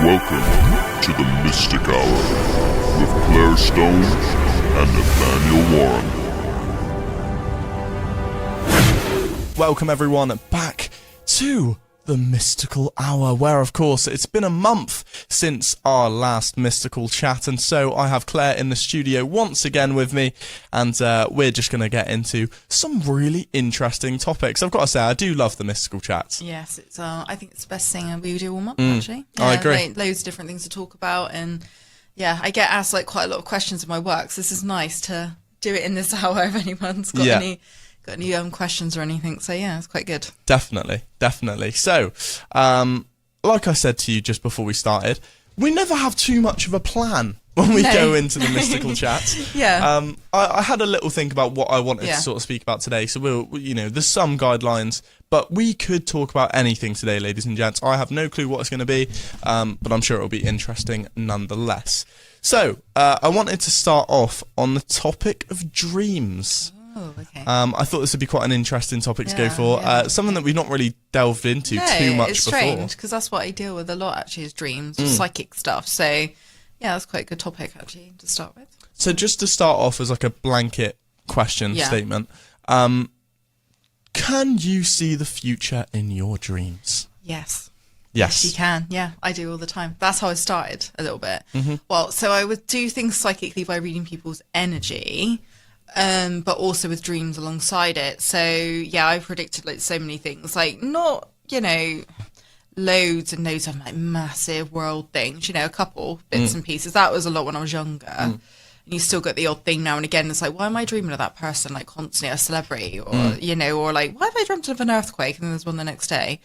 Welcome to the Mystic Hour with Clare Stone and Nathaniel Warren. Welcome everyone back to the Mystical Hour, where of course it's been a month since our last mystical chat, and so I have Claire in the studio once again with me, and we're just going to get into some really interesting topics. I've got to say, I do love the mystical chats. Yes, it's I think it's the best thing we do all month, actually. Yeah, I agree. Like, loads of different things to talk about, and yeah, I get asked like quite a lot of questions in my work, so this is nice to do it in this hour if anyone's got any questions or anything. So yeah, it's quite good. Definitely. So, like I said to you just before we started, we never have too much of a plan when we go into the mystical chats. Yeah. I had a little think about what I wanted to sort of speak about today. So there's some guidelines, but we could talk about anything today, ladies and gents. I have no clue what it's going to be, but I'm sure it'll be interesting nonetheless. So, I wanted to start off on the topic of dreams. Oh, okay. I thought this would be quite an interesting topic to go for. Something that we've not really delved into too much it's before. strange because that's what I deal with a lot, actually, is dreams, psychic stuff. So yeah, that's quite a good topic actually to start with. So just to start off as like a blanket question statement, can you see the future in your dreams? Yes. Yes, you can. Yeah, I do all the time. That's how I started a little bit. Well, so I would do things psychically by reading people's energy, but also with dreams alongside it. So yeah, I predicted like so many things, like not, loads and loads of like massive world things, a couple bits and pieces. That was a lot when I was younger. And you still get the odd thing now and again. It's like, why am I dreaming of that person like constantly, a celebrity, or or like, why have I dreamt of an earthquake and then there's one the next day?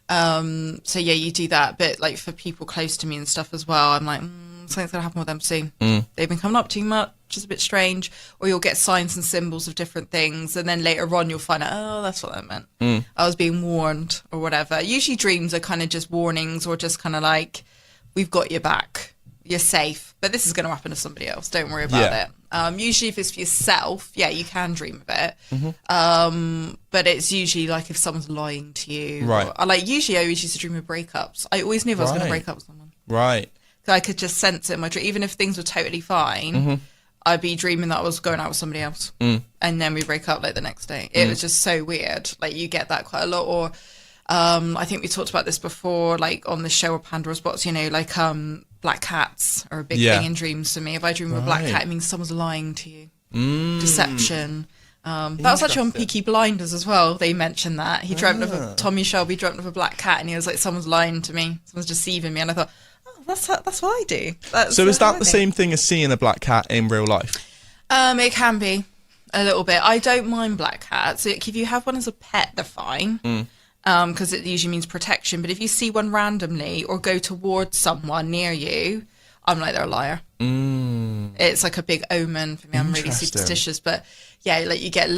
So yeah, you do that. But like for people close to me and stuff as well, I'm like, something's gonna happen with them soon. They've been coming up too much, which is a bit strange. Or you'll get signs and symbols of different things, and then later on you'll find out, oh, that's what that meant. I was being warned or whatever. Usually dreams are kind of just warnings, or just kind of like, we've got your back, you're safe, but this is going to happen to somebody else, don't worry about it. Usually if it's for yourself, you can dream of it, but it's usually like if someone's lying to you, right? Usually I always used to dream of breakups. I always knew if I was going to break up with someone, right? I could just sense it in my dream. Even if things were totally fine, I'd be dreaming that I was going out with somebody else. And then we break up like the next day. It was just so weird. Like you get that quite a lot. Or I think we talked about this before, like on the show or Pandora's Box, black cats are a big thing in dreams for me. If I dream of a black cat, it means someone's lying to you. Deception. That was actually on Peaky Blinders as well. They mentioned that. He dreamt of Tommy Shelby dreamt of a black cat, and he was like, someone's lying to me. Someone's deceiving me. And I thought, that's what I do. So is that the same thing as seeing a black cat in real life? It can be a little bit. I don't mind black cats. If you have one as a pet, they're fine, because it usually means protection. But if you see one randomly or go towards someone near you, I'm like, they're a liar. It's like a big omen for me. I'm really superstitious, but yeah, like you get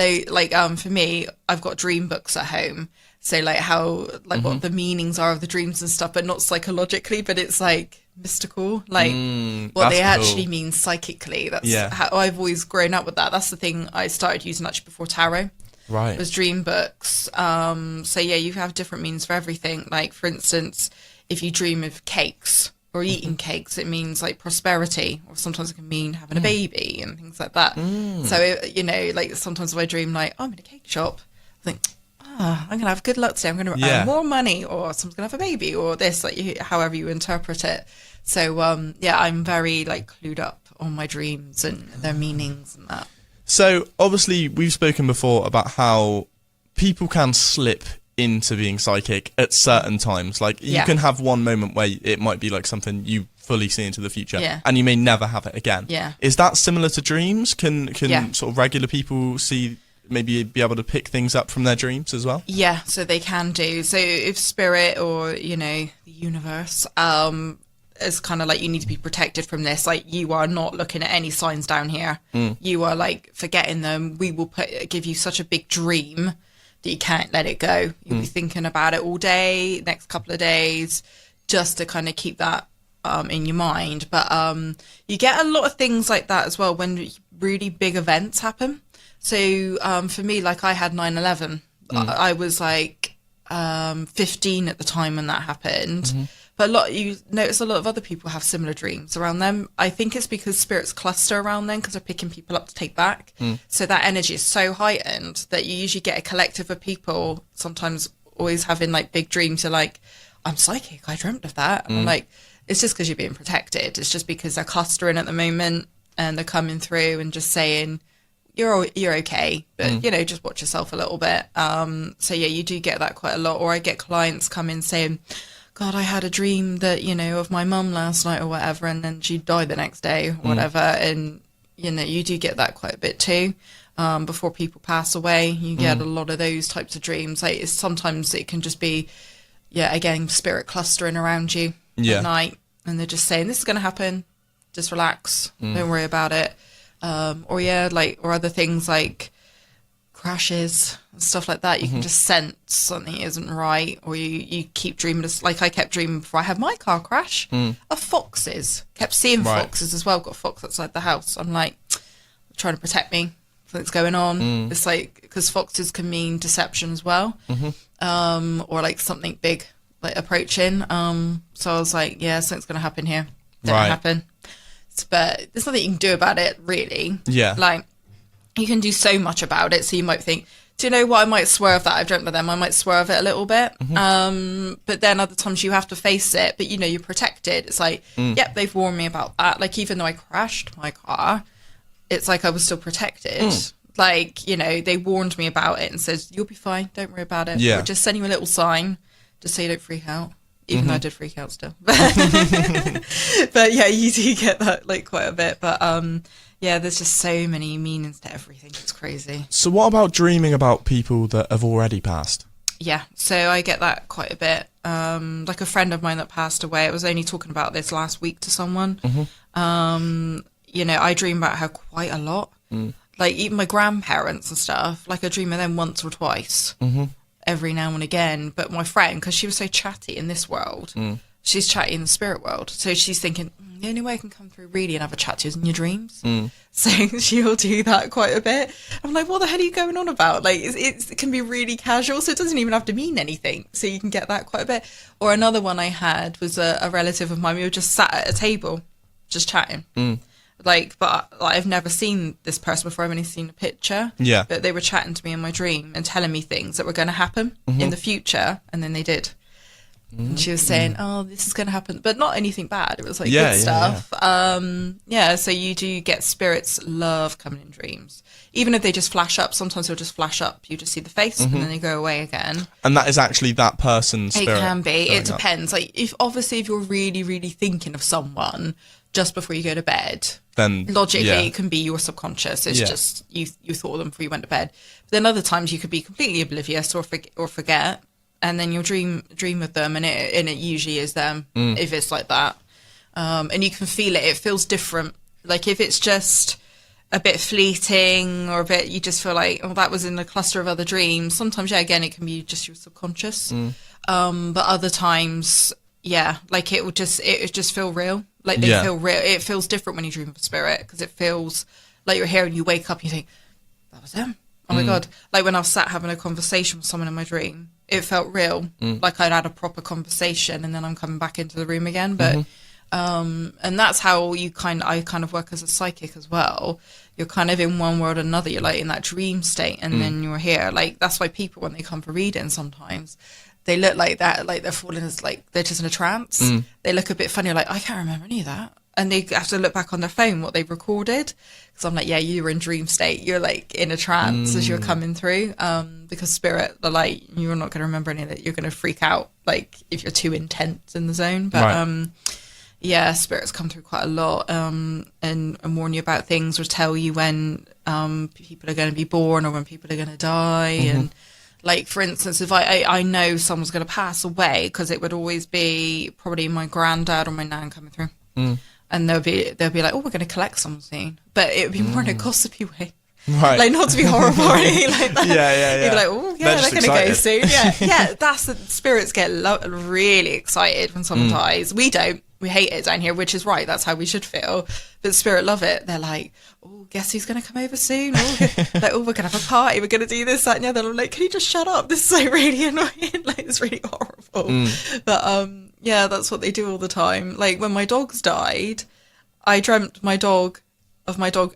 for me, I've got dream books at home. So like how, like what the meanings are of the dreams and stuff, but not psychologically, but it's like mystical, like what they actually mean psychically. That's how I've always grown up with that. That's the thing I started using actually before tarot. Right. It was dream books. So yeah, you have different meanings for everything. Like for instance, if you dream of cakes or eating cakes, it means like prosperity, or sometimes it can mean having a baby and things like that. So, like sometimes if I dream like, oh, I'm in a cake shop, I think, I'm going to have good luck today. I'm going to earn more money, or someone's going to have a baby, or this, like however you interpret it. So, I'm very like clued up on my dreams and their meanings and that. So obviously we've spoken before about how people can slip into being psychic at certain times. Like you can have one moment where it might be like something you fully see into the future, and you may never have it again. Is that similar to dreams? Can sort of regular people maybe be able to pick things up from their dreams as well? Yeah, so they can do. So if spirit or, the universe is kind of like, you need to be protected from this. Like you are not looking at any signs down here. You are like forgetting them. We will give you such a big dream that you can't let it go. You'll be thinking about it all day, next couple of days, just to kind of keep that in your mind. But you get a lot of things like that as well when really big events happen. So for me, like I had 9/11. I was like 15 at the time when that happened. But you notice a lot of other people have similar dreams around them. I think it's because spirits cluster around them because they're picking people up to take back. So that energy is so heightened that you usually get a collective of people, sometimes always having like big dreams. You're like, I'm psychic, I dreamt of that. And I'm like, it's just because you're being protected. It's just because they're clustering at the moment and they're coming through and just saying, you're okay, but you know, just watch yourself a little bit. So yeah, you do get that quite a lot. Or I get clients come in saying, God, I had a dream that, you know, of my mum last night or whatever, and then she died the next day or whatever. And, you know, you do get that quite a bit too. Before people pass away, you get a lot of those types of dreams. Like sometimes it can just be, again, spirit clustering around you at night. And they're just saying, this is going to happen. Just relax. Don't worry about it. Or other things like crashes and stuff like that. You can just sense something isn't right, or you keep dreaming. Like I kept dreaming before I had my car crash of foxes. Kept seeing foxes as well. Got a fox outside the house. I'm like, trying to protect me. Something's going on. It's like, because foxes can mean deception as well, or like something big like approaching. So I was like, yeah, something's going to happen here. Don't happen. But there's nothing you can do about it, really. Yeah. Like, you can do so much about it. So you might think, do you know what? I might swerve that. I've dreamt of them. I might swerve it a little bit. But then other times you have to face it. But, you know, you're protected. It's like, yep, they've warned me about that. Like, even though I crashed my car, it's like I was still protected. Like, you know, they warned me about it and said, you'll be fine. Don't worry about it. Or just send you a little sign just so you don't freak out. Even though I did freak out still. But yeah, you do get that like quite a bit. But yeah, there's just so many meanings to everything. It's crazy. So what about dreaming about people that have already passed? Yeah, so I get that quite a bit. Like a friend of mine that passed away, I was only talking about this last week to someone. You know, I dream about her quite a lot. Like even my grandparents and stuff, like I dream of them once or twice. Every now and again. But my friend, because she was so chatty in this world, she's chatty in the spirit world. So she's thinking, the only way I can come through really and have a chat to you is in your dreams. So she'll do that quite a bit. I'm like, what the hell are you going on about? Like, it can be really casual, so it doesn't even have to mean anything. So you can get that quite a bit. Or another one I had was a relative of mine. We were just sat at a table, just chatting. Like, but like, I've never seen this person before. I've only seen a picture. Yeah. But they were chatting to me in my dream and telling me things that were going to happen in the future, and then they did. And she was saying, "Oh, this is going to happen," but not anything bad. It was like good stuff. Yeah. So you do get spirits love coming in dreams, even if they just flash up. Sometimes they'll just flash up. You just see the face, and then they go away again. And that is actually that person's spirit. It can be. It depends. Like if you're really, really thinking of someone just before you go to bed, then logically it can be your subconscious. It's just you thought of them before you went to bed. But then other times you could be completely oblivious or forget, and then you'll dream of them, and it usually is them if it's like that. And you can feel it. It feels different. Like if it's just a bit fleeting or a bit, you just feel like, oh, that was in a cluster of other dreams. Sometimes, again, it can be just your subconscious. But other times, like it would just feel real. Like they feel real. It feels different when you dream of a spirit because it feels like you're here and you wake up and you think, that was them. Oh my God. Like when I was sat having a conversation with someone in my dream, it felt real. Like I'd had a proper conversation and then I'm coming back into the room again. But, and that's how I kind of work as a psychic as well. You're kind of in one world or another. You're like in that dream state and then you're here. Like that's why people, when they come for reading sometimes, they look like that, like they're falling as like they're just in a trance. They look a bit funny, like I can't remember any of that, and they have to look back on their phone what they've recorded. Because I'm like, yeah, you were in dream state. You're like in a trance as you're coming through. Because spirit, they're like, you're not going to remember any of it. You're going to freak out, like if you're too intense in the zone. But yeah, spirits come through quite a lot, and warn you about things or tell you when people are going to be born or when people are going to die and. Like, for instance, if I know someone's going to pass away, because it would always be probably my granddad or my nan coming through. And they'll be like, oh, we're going to collect someone soon. But it would be more in a gossipy way. Right. Like, not to be horrible or anything like that. Yeah. You'd be like, oh, yeah, they're going to go soon. Yeah, that's the spirits get really excited when someone dies. We don't. We hate it down here, which is right. That's how we should feel. But spirit love it. They're like, oh, guess who's going to come over soon? Like, oh, we're going to have a party. We're going to do this, that, and the other. I'm like, can you just shut up? This is like really annoying. Like, it's really horrible. But Yeah, that's what they do all the time. Like when my dogs died, I dreamt my dog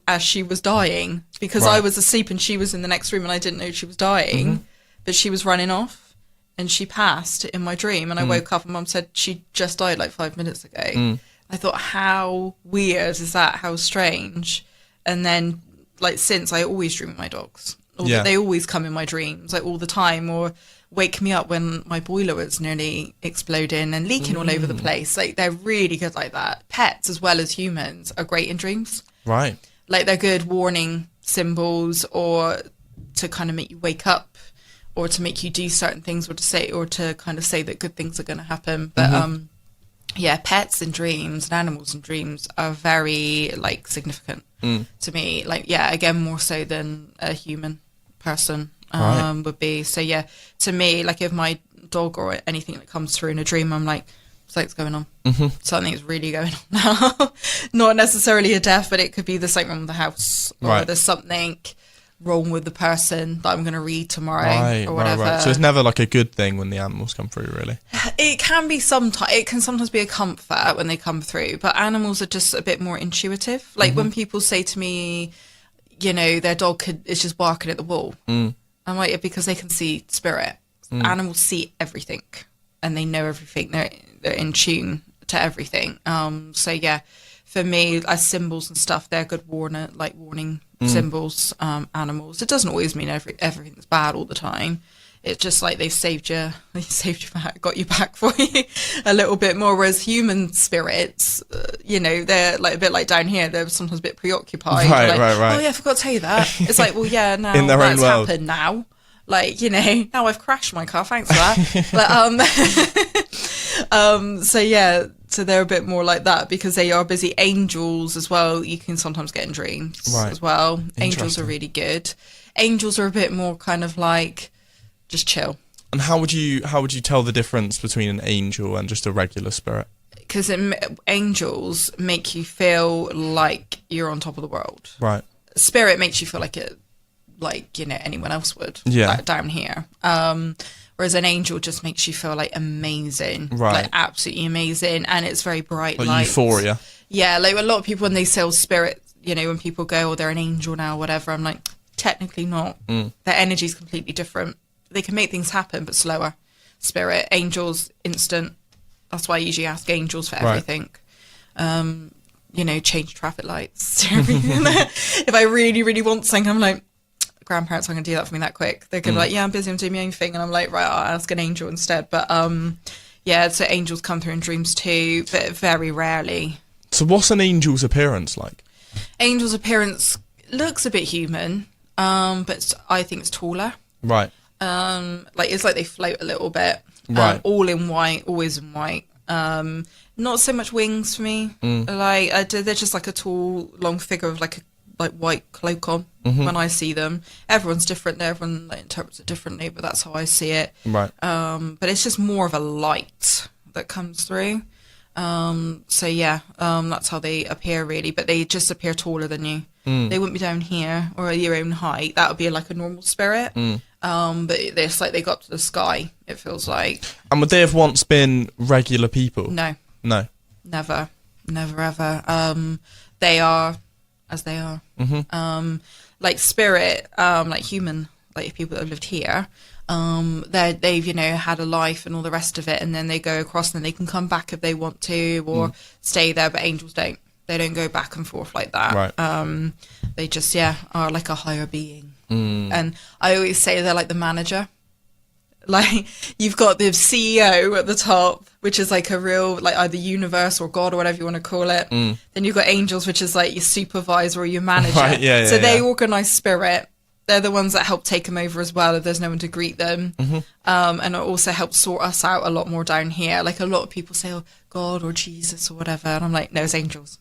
as she was dying, because I was asleep and she was in the next room and I didn't know she was dying, but she was running off and she passed in my dream, and I woke up and Mum said she just died like 5 minutes ago. I thought, how weird is that? How strange. And then like since, I always dream of my dogs. They always come in my dreams like all the time, or wake me up when my boiler was nearly exploding and leaking all over the place. Like they're really good like that. Pets as well as humans are great in dreams. Right. Like they're good warning symbols, or to kind of make you wake up, or to make you do certain things, or to kind of say that good things are going to happen. But yeah, pets in dreams and animals in dreams are very like significant to me. Like, yeah, again, more so than a human person would be. So yeah, to me, like if my dog or anything that comes through in a dream, I'm like, something's going on. Something's really going on now. Not necessarily a death, but it could be there's something wrong with the house, or there's something wrong with the person that I'm going to read tomorrow, or whatever. Right. So it's never like a good thing when the animals come through, really. It can be sometimes. It can sometimes be a comfort when they come through, but animals are just a bit more intuitive. Like when people say to me, you know, their dog is just barking at the wall. I'm like, yeah, because they can see spirit. Animals see everything and they know everything. They're in tune to everything. So yeah, for me, as symbols and stuff, they're good warning symbols. Animals. It doesn't always mean everything's bad all the time. It's just like they've saved you back, got you back for you a little bit more. Whereas human spirits, you know, they're like a bit like down here. They're sometimes a bit preoccupied. Right. Oh yeah, I forgot to tell you that. It's like, well, yeah, now in their that's own world. happened now. Like, you know, now I've crashed my car. Thanks for that. But so yeah, so they're a bit more like that because they are busy. Angels as well, you can sometimes get in dreams as well. Angels are really good. Angels are a bit more kind of like just chill. And how would you tell the difference between an angel and just a regular spirit? Because angels make you feel like you're on top of the world. Right. Spirit makes you feel like it, like, you know, anyone else would. Yeah. Like down here. Whereas an angel just makes you feel like amazing. Right. Like absolutely amazing. And it's very bright like light. Euphoria. Yeah. Like a lot of people, when they sell spirit, you know, when people go, oh, they're an angel now, whatever, I'm like, technically not. Their energy is completely different. They can make things happen, but slower. Spirit, angels, instant. That's why I usually ask angels for everything. You know, change traffic lights. If I really, really want something, I'm like, grandparents aren't going to do that for me that quick. They're going to be like, yeah, I'm busy, I'm doing my own thing. And I'm like, right, I'll ask an angel instead. But yeah, so angels come through in dreams too, but very rarely. So what's an angel's appearance like? Angel's appearance looks a bit human, but I think it's taller. Right. Like it's like they float a little bit. Right. All in white, always in white. Not so much wings for me. Like they're just like a tall, long figure with like a white cloak on. When I see them, everyone's different. Everyone like, interprets it differently, but that's how I see it. Right. But it's just more of a light that comes through. So yeah, that's how they appear really. But they just appear taller than you. They wouldn't be down here or at your own height. That would be like a normal spirit. But it's like they got up to the sky, it feels like. And would they have once been regular people? No. Never ever. They are as they are. Like spirit, like human, like people that have lived here, they've, you know, had a life and all the rest of it, and then they go across and then they can come back if they want to, or stay there, but angels don't. They don't go back and forth like that. Right. They just, are like a higher being. And I always say they're like the manager. Like you've got the CEO at the top, which is like a real, like either universe or God or whatever you want to call it. Then you've got angels, which is like your supervisor or your manager. Right, yeah, so they organize spirit. They're the ones that help take them over as well if there's no one to greet them. And it also helps sort us out a lot more down here. Like a lot of people say, oh, God or Jesus or whatever. And I'm like, no, it's angels.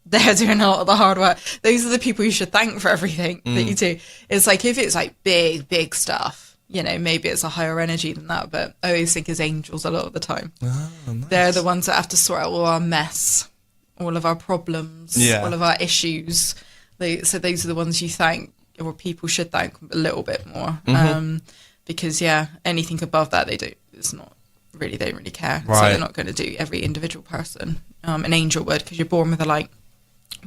They're doing a lot of the hard work. Those are the people you should thank for everything that you do. It's like if it's like big stuff, you know, maybe it's a higher energy than that, but I always think it's angels a lot of the time. Oh, nice. They're the ones that have to sort out all our mess, all of our problems, all of our issues. So those are the ones you thank, or people should thank a little bit more. Because, anything above that, they do. It's not really don't really care. Right. So they're not going to do every individual person. An angel would, because you're born with like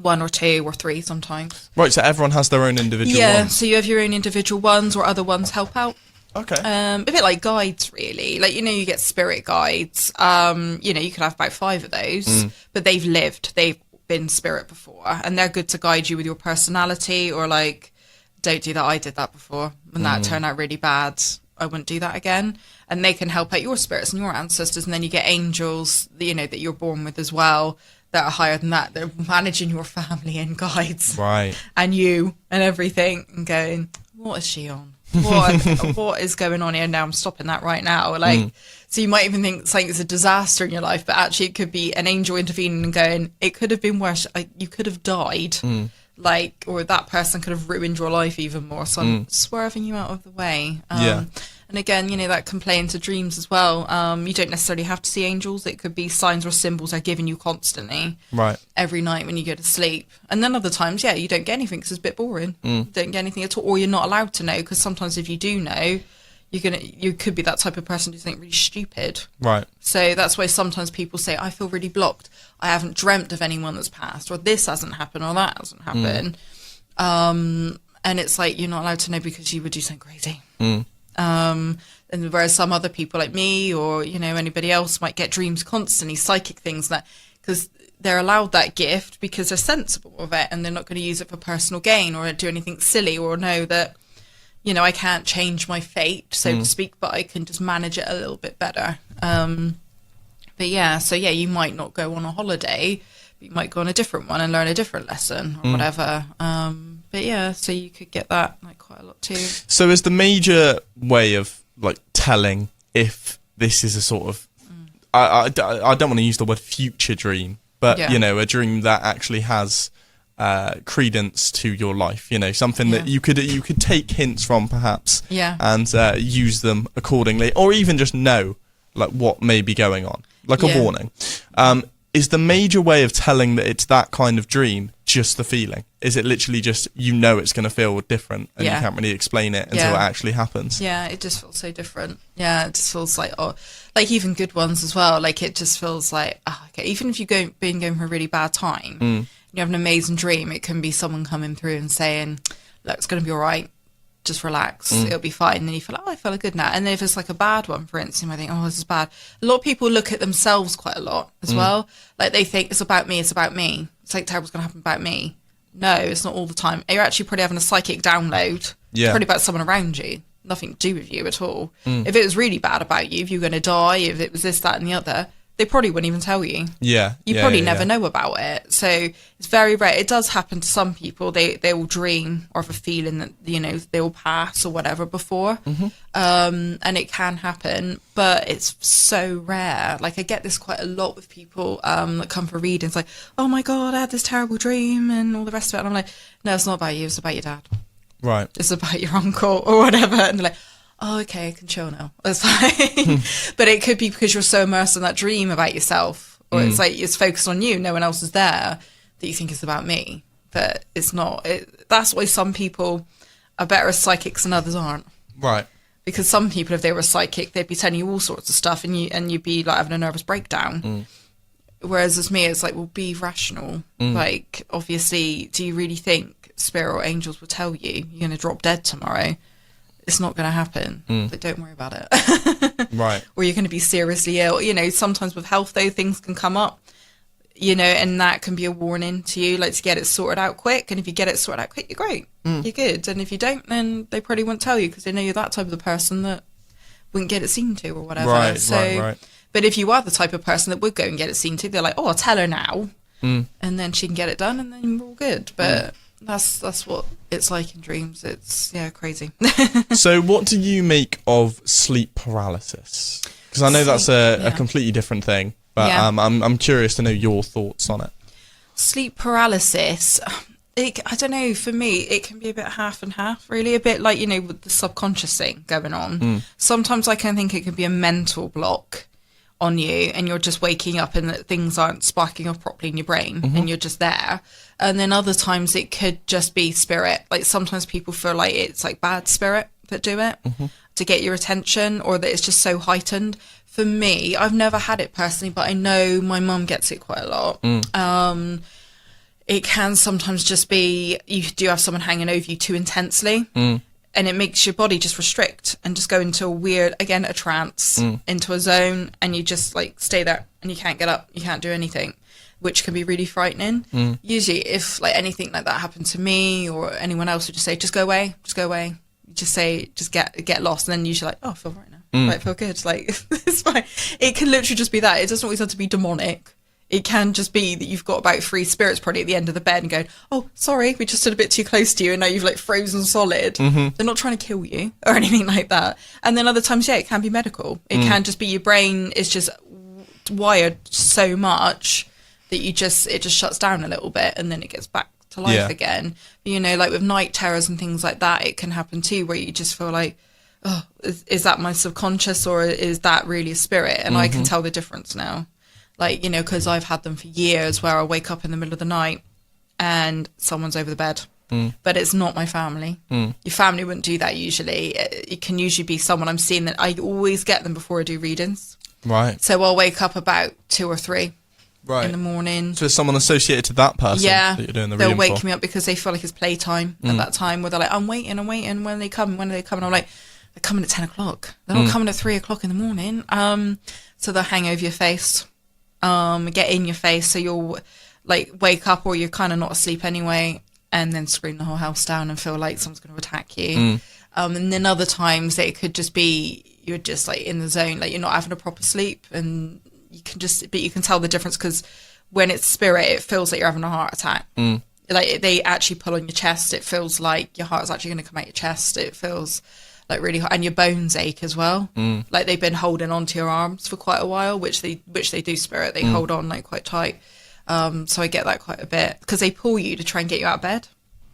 1 or 2 or 3 sometimes. Right, so everyone has their own individual ones. So you have your own individual ones, or other ones help out. Okay. A bit like guides, really. Like, you get spirit guides. You could have about 5 of those, but they've lived. They've been spirit before, and they're good to guide you with your personality, or like, don't do that. I did that before, and that turned out really bad. I wouldn't do that again. And they can help out your spirits and your ancestors. And then you get angels, that you're born with as well, that are higher than that. They're managing your family and guides. Right. And you and everything, and going, what is she on? What is going on here? Now I'm stopping that right now. Like, so you might even think something's a disaster in your life, but actually it could be an angel intervening and going, it could have been worse. You could have died. Like, or that person could have ruined your life even more. So I'm swerving you out of the way. And again, that can play into dreams as well. You don't necessarily have to see angels. It could be signs or symbols they're giving you constantly. Right. Every night when you go to sleep. And then other times, you don't get anything because it's a bit boring. You don't get anything at all, or you're not allowed to know, because sometimes if you do know, you could be that type of person who's something really stupid. Right. So that's why sometimes people say, I feel really blocked. I haven't dreamt of anyone that's passed, or this hasn't happened, or that hasn't happened. And it's like, you're not allowed to know because you would do something crazy. And whereas some other people like me, or anybody else, might get dreams constantly, psychic things, that because they're allowed that gift because they're sensible of it, and they're not going to use it for personal gain or do anything silly, or know that I can't change my fate, so to speak, but I can just manage it a little bit better. But you might not go on a holiday, but you might go on a different one and learn a different lesson or whatever. So you could get that like quite a lot too. So is the major way of like telling if this is a sort of, I don't want to use the word future dream, but a dream that actually has credence to your life, something that you could take hints from perhaps, and use them accordingly, or even just know like what may be going on, like a warning. Is the major way of telling that it's that kind of dream just the feeling? Is it literally just it's going to feel different, and you can't really explain it until it actually happens? Yeah, it just feels so different. Yeah, it just feels like, like even good ones as well. Like it just feels like, okay, even if you've been going for a really bad time, you have an amazing dream, it can be someone coming through and saying, look, it's going to be all right. Just relax, it'll be fine. And then you feel like, I feel good now. And then if it's like a bad one, for instance, I think, this is bad. A lot of people look at themselves quite a lot as well. Like they think, it's about me, it's about me. It's like terrible's going to happen about me. No, it's not all the time. You're actually probably having a psychic download. Yeah. It's probably about someone around you. Nothing to do with you at all. If it was really bad about you, if you're going to die, if it was this, that and the other, they probably wouldn't even tell you. Yeah. You probably never know about it. So it's very rare. It does happen to some people. They will dream or have a feeling that, they will pass or whatever before. And it can happen, but it's so rare. Like I get this quite a lot with people that come for readings, like, oh my God, I had this terrible dream and all the rest of it. And I'm like, no, it's not about you. It's about your dad. Right. It's about your uncle or whatever. And they're like, oh, okay, I can chill now. That's fine. But it could be because you're so immersed in that dream about yourself, or it's like it's focused on you, no one else is there, that you think it's about me. But it's not. That's why some people are better as psychics and others aren't. Right. Because some people, if they were psychic, they'd be telling you all sorts of stuff, and you'd be like having a nervous breakdown. Whereas as me, it's like, well, be rational. Like, obviously, do you really think spirit or angels will tell you you're going to drop dead tomorrow? It's not going to happen. But don't worry about it. Right. Or you're going to be seriously ill. Sometimes with health, though, things can come up, and that can be a warning to you, like to get it sorted out quick. And if you get it sorted out quick, you're great. You're good. And if you don't, then they probably won't tell you because they know you're that type of the person that wouldn't get it seen to or whatever. Right. But if you are the type of person that would go and get it seen to, they're like, oh, I'll tell her now. And then she can get it done and then we're all good. But that's what it's like in dreams. It's crazy. So what do you make of sleep paralysis? Because I know that's a completely different thing, but I'm curious to know your thoughts on it. Sleep paralysis, I don't know, for me it can be a bit half and half, really, a bit like with the subconscious thing going on. Sometimes I can think it can be a mental block on you and you're just waking up and that things aren't sparking off properly in your brain and you're just there. And then other times it could just be spirit. Like sometimes people feel like it's like bad spirit that do it. to get your attention, or that it's just so heightened. For me, I've never had it personally, but I know my mum gets it quite a lot. It can sometimes just be you do have someone hanging over you too intensely, and it makes your body just restrict and just go into a weird, again, a trance, into a zone, and you just like stay there and you can't get up, you can't do anything, which can be really frightening. Usually if like anything like that happened to me or anyone else, would just say, just go away, just go away. Just say, just get lost. And then usually like, oh, I feel right now. Like, I feel good. Like, it's fine. It can literally just be that. It doesn't always have to be demonic. It can just be that you've got about 3 spirits probably at the end of the bed and going, oh, sorry, we just stood a bit too close to you and now you've like frozen solid. They're not trying to kill you or anything like that. And then other times, yeah, it can be medical. It can just be your brain is just wired so much that it just shuts down a little bit and then it gets back to life again. You know, like with night terrors and things like that, it can happen too, where you just feel like, oh, is that my subconscious or is that really a spirit? And I can tell the difference now. Like, you know, because I've had them for years where I wake up in the middle of the night and someone's over the bed. But it's not my family. Your family wouldn't do that usually. It can usually be someone I'm seeing that I always get them before I do readings. Right. So I'll wake up about 2 or 3 in the morning. So it's someone associated to that person that you're doing the reading for? They'll wake me up because they feel like it's playtime at that time, where they're like, I'm waiting. When are they coming? And I'm like, they're coming at 10 o'clock. They're not coming at 3 o'clock in the morning. So they'll hang over your face. Get in your face, so you'll like wake up or you're kind of not asleep anyway, and then scream the whole house down and feel like someone's going to attack you. And then other times it could just be you're just like in the zone, like you're not having a proper sleep, and you can tell the difference, because when it's spirit, it feels like you're having a heart attack. Like they actually pull on your chest. It feels like your heart's actually going to come out your chest. It feels like really hot, and your bones ache as well. Like they've been holding onto your arms for quite a while, which they do, spirit. They hold on like quite tight. So I get that quite a bit, because they pull you to try and get you out of bed.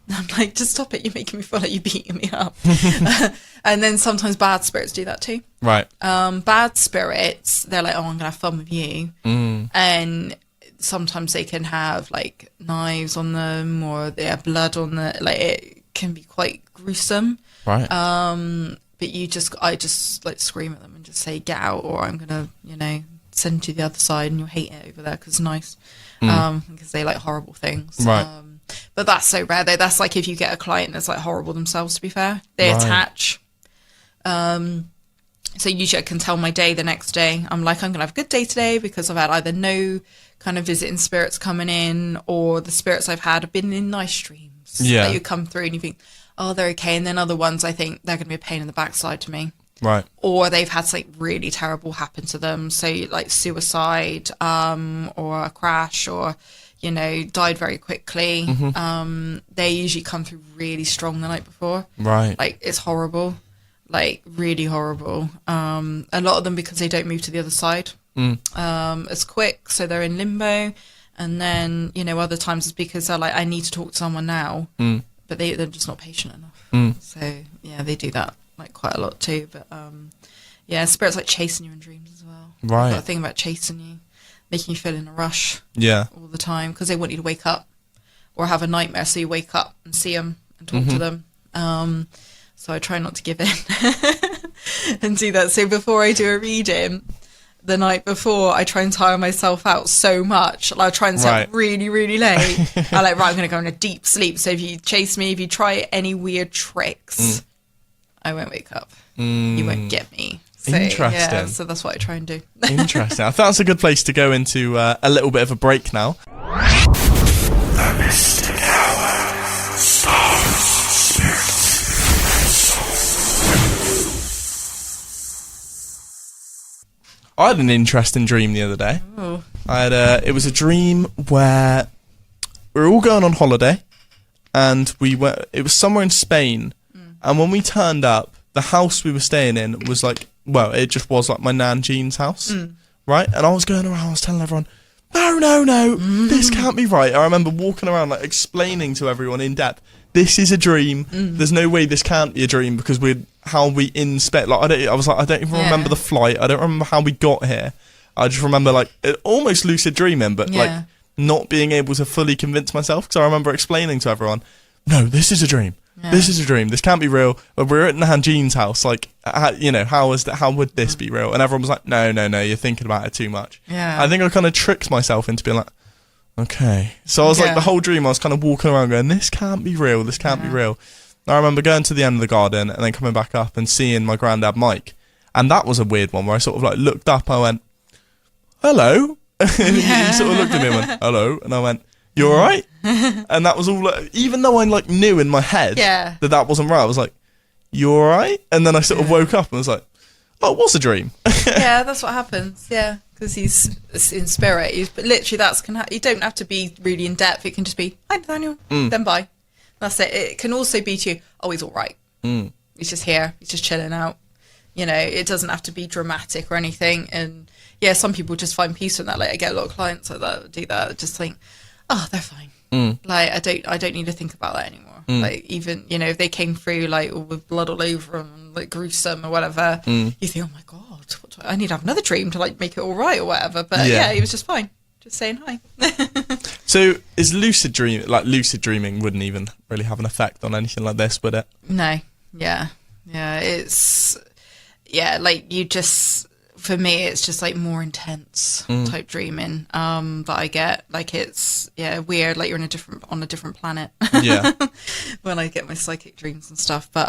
I'm like, just stop it. You're making me feel like you're beating me up. And then sometimes bad spirits do that too. Right. Bad spirits, they're like, oh, I'm going to have fun with you. And sometimes they can have like knives on them, or they have blood on the, like it can be quite gruesome. Right. But I just like scream at them and just say, get out, or I'm going to, you know, send you to the other side and you'll hate it over there because it's nice. Because they like horrible things. Right. But that's so rare though. That's like if you get a client that's like horrible themselves, to be fair. They attach. So usually I can tell my day the next day. I'm like, I'm going to have a good day today because I've had either no kind of visiting spirits coming in, or the spirits I've had have been in nice dreams. That you come through and you think, oh, they're okay. And then other ones, I think they're going to be a pain in the backside to me. Right. Or they've had something really terrible happen to them. So like suicide, or a crash, or, you know, died very quickly. They usually come through really strong the night before. Right. Like it's horrible, like really horrible. A lot of them because they don't move to the other side as quick. So they're in limbo. And then, you know, other times it's because they're like, I need to talk to someone now. But they're just not patient enough. So yeah, they do that like quite a lot too. But yeah, spirits like chasing you in dreams as well. Right. That thing about chasing you, making you feel in a rush. Yeah. All the time, because they want you to wake up or have a nightmare, so you wake up and see them and talk to them. So I try not to give in and do that. So before I do a reading, the night before, I try and tire myself out so much. Like, I try and stay up really, really late. I'm like, right, I'm going to go in a deep sleep. So if you chase me, if you try any weird tricks, I won't wake up. You won't get me. So, Interesting. Yeah, so that's what I try and do. Interesting. I thought that's a good place to go into a little bit of a break now. The Mystic Hour. Stars, spirits, I had an interesting dream the other day. Oh. It was a dream where we were all going on holiday, and it was somewhere in Spain, and when we turned up, the house we were staying in was like, well, it just was like my Nan Jean's house, right? And I was going around, I was telling everyone, no, this can't be right. I remember walking around like explaining to everyone in depth, this is a dream. There's no way this can't be a dream, because how we in Spain. Like I don't even remember the flight. I don't remember how we got here. I just remember like almost lucid dreaming, but like not being able to fully convince myself, because I remember explaining to everyone, no, this is a dream. This is a dream. This can't be real. But we're at Nanjean's house. Like, how would this be real? And everyone was like, no, you're thinking about it too much. Yeah. I think I kind of tricked myself into being like, okay. So I was like, the whole dream, I was kind of walking around going, this can't be real. This can't be real. And I remember going to the end of the garden and then coming back up and seeing my granddad Mike. And that was a weird one where I sort of like looked up, I went, hello. And he sort of looked at me and went, hello. And I went, you all right? And that was all, like, even though I like knew in my head that wasn't right, I was like, you all right? And then I sort of woke up and was like, oh, it was a dream. Yeah, that's what happens. Yeah, because he's in spirit. But literally, you don't have to be really in depth. It can just be, hi, Nathaniel, then bye. That's it. It can also be to you, oh, he's all right. He's just here. He's just chilling out. It doesn't have to be dramatic or anything. And yeah, some people just find peace in that. Like, I get a lot of clients like that do that. Just think, oh, they're fine. Like, I don't need to think about that anymore. Like, even, if they came through like with blood all over them, and, like, gruesome or whatever, you think, oh my God, I need to have another dream to like make it all right or whatever. But yeah, he was just fine. Just saying hi. So is lucid dreaming wouldn't even really have an effect on anything like this, would it? No. Yeah. It's, like you just, for me, it's just like more intense type dreaming that I get. Like, it's weird, like you're on a different planet. Yeah. When I get my psychic dreams and stuff. But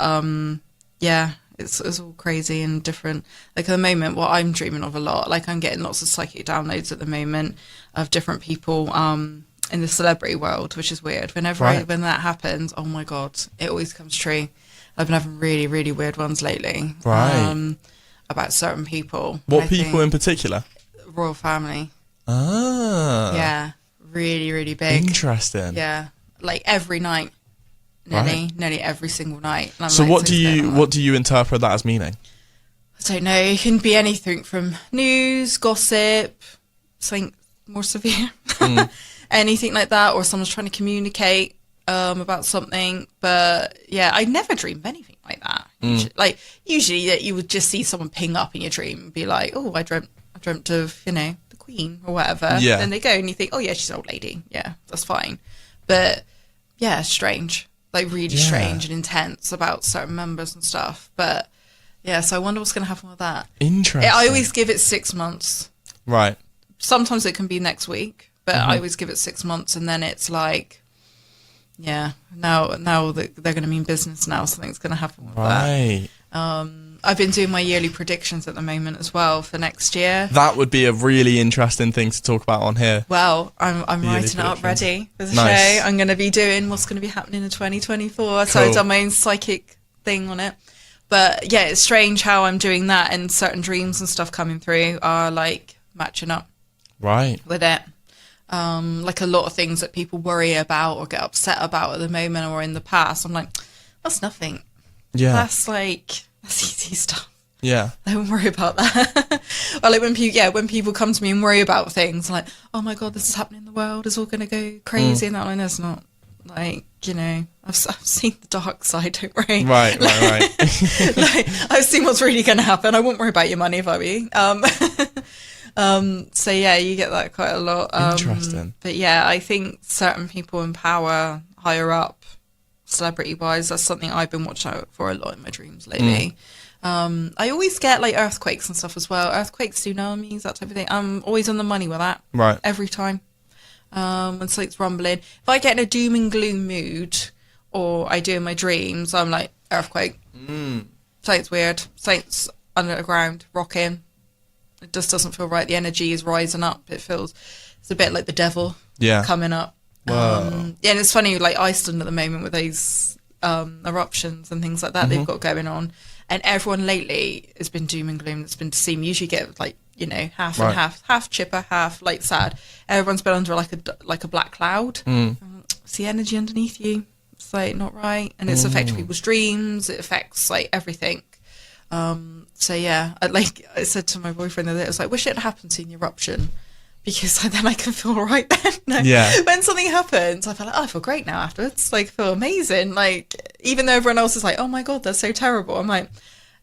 it's all crazy and different. Like, at the moment, what I'm dreaming of a lot, like I'm getting lots of psychic downloads at the moment of different people in the celebrity world, which is weird. When that happens, oh my God, it always comes true. I've been having really, really weird ones lately. Right. About certain people. What people in particular? Royal family. Ah. Yeah. Really, really big. Interesting. Yeah. Like every night. Nearly every single night. So like, what do you interpret that as meaning? I don't know. It can be anything from news, gossip, something more severe. Anything like that, or someone's trying to communicate about something. But yeah, I never dream of anything like that. Usually that you would just see someone ping up in your dream and be like, oh, I dreamt of, the Queen or whatever. Yeah. Then they go and you think, oh yeah, she's an old lady. Yeah, that's fine. But yeah, strange. Like really strange and intense about certain members and stuff. But yeah, so I wonder what's going to happen with that. Interesting. I always give it 6 months. Right. Sometimes it can be next week, but I always give it 6 months, and then it's like, yeah, now that they're going to mean business now, something's going to happen with that. I've been doing my yearly predictions at the moment as well for next year. That would be a really interesting thing to talk about on here. Well, I'm writing it up ready for the show. I'm going to be doing what's going to be happening in 2024. Cool. So I've done my own psychic thing on it. But yeah, it's strange how I'm doing that, and certain dreams and stuff coming through are like matching up with it. Like a lot of things that people worry about or get upset about at the moment or in the past, I'm like, that's nothing. Yeah. That's easy stuff. Yeah. I don't worry about that. Or like when people come to me and worry about things, like, oh my God, this is happening in the world, it's all going to go crazy, and that one is not. Like, I've seen the dark side, don't worry. Right. Like, I've seen what's really going to happen. I won't worry about your money if I were you. So yeah, you get that quite a lot. Interesting. But yeah, I think certain people in power, higher up, celebrity-wise, that's something I've been watching out for a lot in my dreams lately. I always get like earthquakes and stuff as well. Earthquakes, tsunamis, that type of thing. I'm always on the money with that. Right. Every time. When something's rumbling. If I get in a doom and gloom mood, or I do in my dreams, I'm like, earthquake. Something's weird. Something's underground, rocking. It just doesn't feel right. The energy is rising up. It's a bit like the devil coming up. Wow. Yeah, and it's funny, like Iceland at the moment with those eruptions and things like that they've got going on. And everyone lately has been doom and gloom. That's been to see me. Usually get like, half and half chipper, half like sad. Everyone's been under like a black cloud. It's the energy underneath you. It's like not right, and it's affecting people's dreams. It affects like everything. So yeah, I said to my boyfriend the other day, I was like, wish it had happened to the eruption, because then I can feel all right then. When something happens, I feel like, I feel great now afterwards. Like, I feel amazing. Like, even though everyone else is like, oh my God, that's so terrible. I'm like,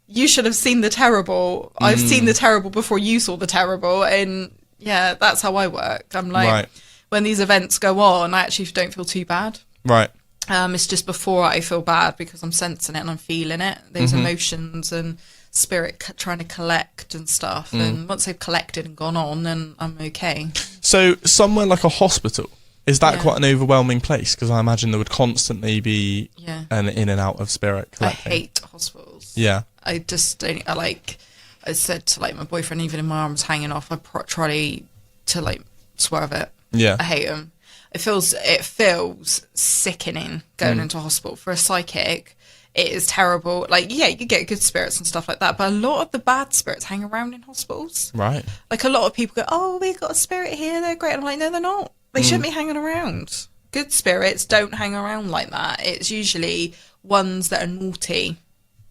you should have seen the terrible. I've seen the terrible before you saw the terrible. And yeah, that's how I work. I'm like, when these events go on, I actually don't feel too bad. Right. It's just before I feel bad because I'm sensing it and I'm feeling it. Those emotions and spirit trying to collect and stuff. And once they've collected and gone on, then I'm okay. So somewhere like a hospital, is that quite an overwhelming place? Because I imagine there would constantly be an in and out of spirit collecting. I hate hospitals. Yeah. I just don't. I said to like my boyfriend, even if my arm was hanging off, I try to like swerve it. Yeah. I hate them. It feels sickening going into hospital. For a psychic, it is terrible. Like, yeah, you get good spirits and stuff like that, but a lot of the bad spirits hang around in hospitals. Right. Like, a lot of people go, oh, we got a spirit here, they're great. I'm like, no, they're not. They shouldn't be hanging around. Good spirits don't hang around like that. It's usually ones that are naughty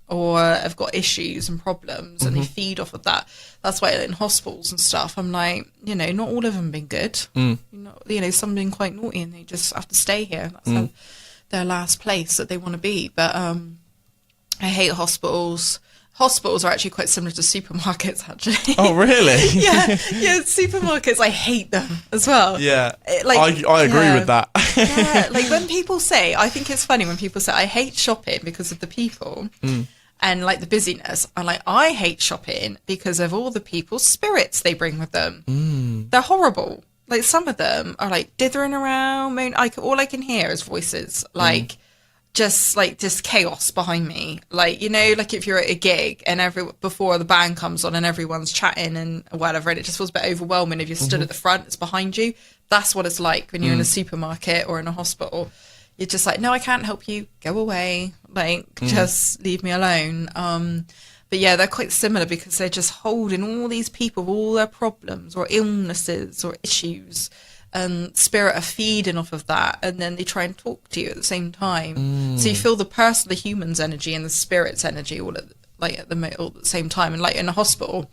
or have got issues and problems, and they feed off of that. That's why in hospitals and stuff, I'm like, not all of them been good. Some been quite naughty, and they just have to stay here. That's their last place that they want to be. But I hate hospitals. Hospitals are actually quite similar to supermarkets, actually. Oh, really? yeah, supermarkets, I hate them as well. Yeah, I agree with that. Yeah, like when people say, I think it's funny when people say, I hate shopping because of the people and like the busyness. I'm like, I hate shopping because of all the people's spirits they bring with them. They're horrible. Like some of them are like dithering around. All I can hear is voices, like just chaos behind me. Like, like if you're at a gig and before the band comes on and everyone's chatting and whatever, and it just feels a bit overwhelming if you're stood at the front, it's behind you. That's what it's like when you're in a supermarket or in a hospital. You're just like, no, I can't help you. Go away. Like, just leave me alone. But yeah, they're quite similar because they're just holding all these people, all their problems or illnesses or issues, and spirit are feeding off of that, and then they try and talk to you at the same time. So you feel the human's energy and the spirit's energy all at the same time. And like in a hospital,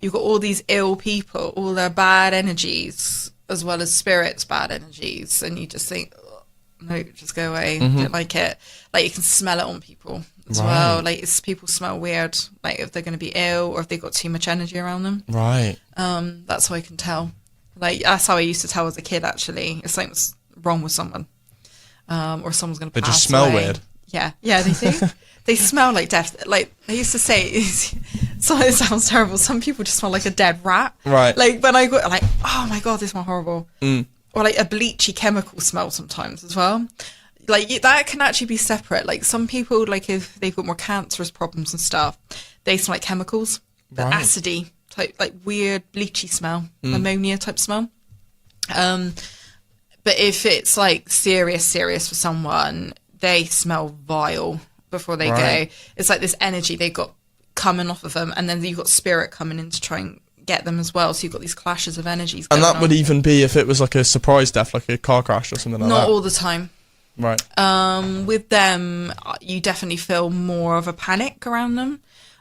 you've got all these ill people, all their bad energies, as well as spirits' bad energies, and you just think, oh, no, just go away. Don't like it. Like you can smell it on people as well. Like people smell weird, like if they're going to be ill or if they've got too much energy around them. Right. That's how I can tell. Like that's how I used to tell as a kid. Actually, if something's wrong with someone, or someone's going to pass away. They just smell weird. Yeah, they do. They smell like death. Like they used to say, so it sounds terrible. Some people just smell like a dead rat. Right. Like when I go, like, oh my god, they smell horrible. Or like a bleachy chemical smell sometimes as well. Like that can actually be separate. Like some people, like if they've got more cancerous problems and stuff, they smell like chemicals, but acidy. Type, like weird bleachy smell, ammonia type smell. But if it's like serious for someone, they smell vile before they go. It's like this energy they got coming off of them, and then you've got spirit coming in to try and get them as well. So you've got these clashes of energies. And that would even be if it was like a surprise death, like a car crash or something like that. Not all the time. Right. With them, you definitely feel more of a panic around them.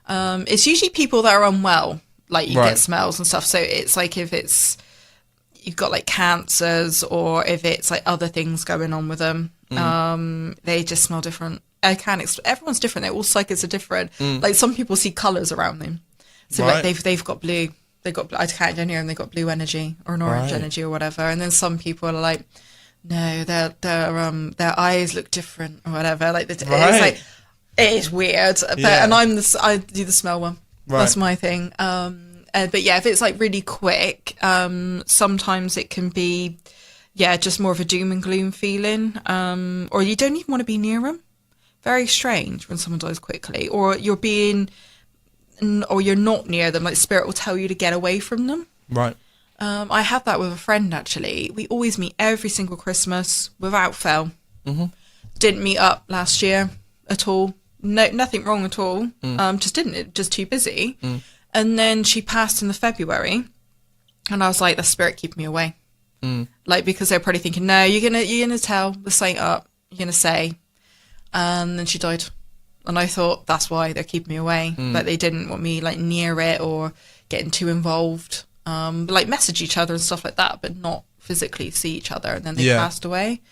It's usually people that are unwell. Like you get smells and stuff. So it's like if it's you've got like cancers or if it's like other things going on with them, they just smell different. I can't. Everyone's different. All psychics are different. Like some people see colours around them. So like they've got blue. They've got I can't hear them. They've got blue energy or an orange energy or whatever. And then some people are like, no, their eyes look different or whatever. Like it's like it is weird. But and I do the smell one. That's my thing. But yeah, if it's like really quick, sometimes it can be, just more of a doom and gloom feeling. Or you don't even want to be near them. Very strange when someone dies quickly. Or you're not near them. Like spirit will tell you to get away from them. Right. I had that with a friend actually. We always meet every single Christmas without fail. Didn't meet up last year at all. No, nothing wrong at all. Just too busy. And then she passed in the February, and I was like, the spirit keep me away. Like because they're probably thinking, no, you're gonna tell the saint up, you're gonna say, and then she died. And I thought that's why they're keeping me away. Like they didn't want me like near it or getting too involved. But, like message each other and stuff like that, but not physically see each other. And then they passed away.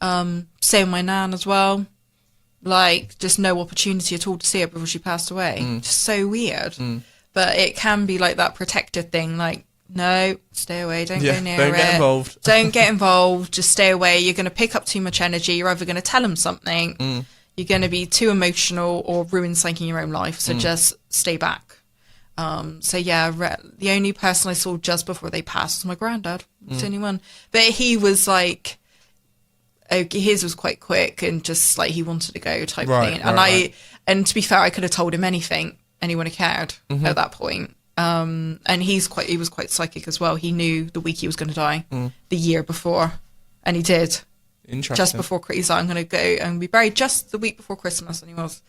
Same with my nan as well. Like just no opportunity at all to see her before she passed away. Just so weird. But it can be like that protective thing, like no, stay away. Don't go near it. Don't get involved. Don't get involved. Just stay away. You're going to pick up too much energy. You're either going to tell them something, you're going to be too emotional, or ruin something in your own life. So just stay back. So yeah, the only person I saw just before they passed was my granddad. It's the only one. But he was like, his was quite quick and just like he wanted to go type thing. And and to be fair, I could have told him anything, and he wouldn't have cared at that point. And he was quite psychic as well. He knew the week he was going to die, the year before, and he did. Interesting. Just before he's like, I'm going to go and be buried just the week before Christmas, and he was.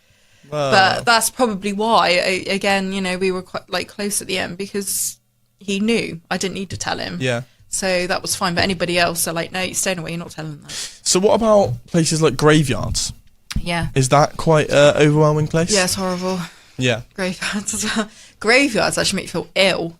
But that's probably why. Again, you know, we were quite like close at the end because he knew. I didn't need to tell him. Yeah. So that was fine. But anybody else, they're like, no, you're staying away. You're not telling them that. So what about places like graveyards? Yeah. Is that quite an overwhelming place? Yeah, it's horrible. Yeah. Graveyards as well. Graveyards actually make you feel ill.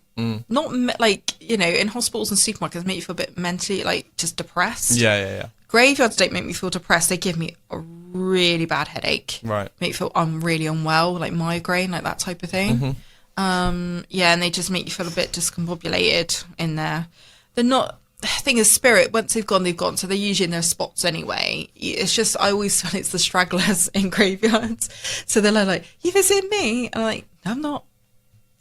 Not like, you know, in hospitals and supermarkets make you feel a bit mentally like just depressed. Yeah. Graveyards don't make me feel depressed. They give me a really bad headache. Right. Make me feel I'm really unwell, like migraine, like that type of thing. Yeah, and they just make you feel a bit discombobulated in there. They're not. The thing is, spirit, once they've gone. So they're usually in their spots anyway. It's just, I always feel it's the stragglers in graveyards. So they're like, you visiting me? And I'm like, no, I'm not.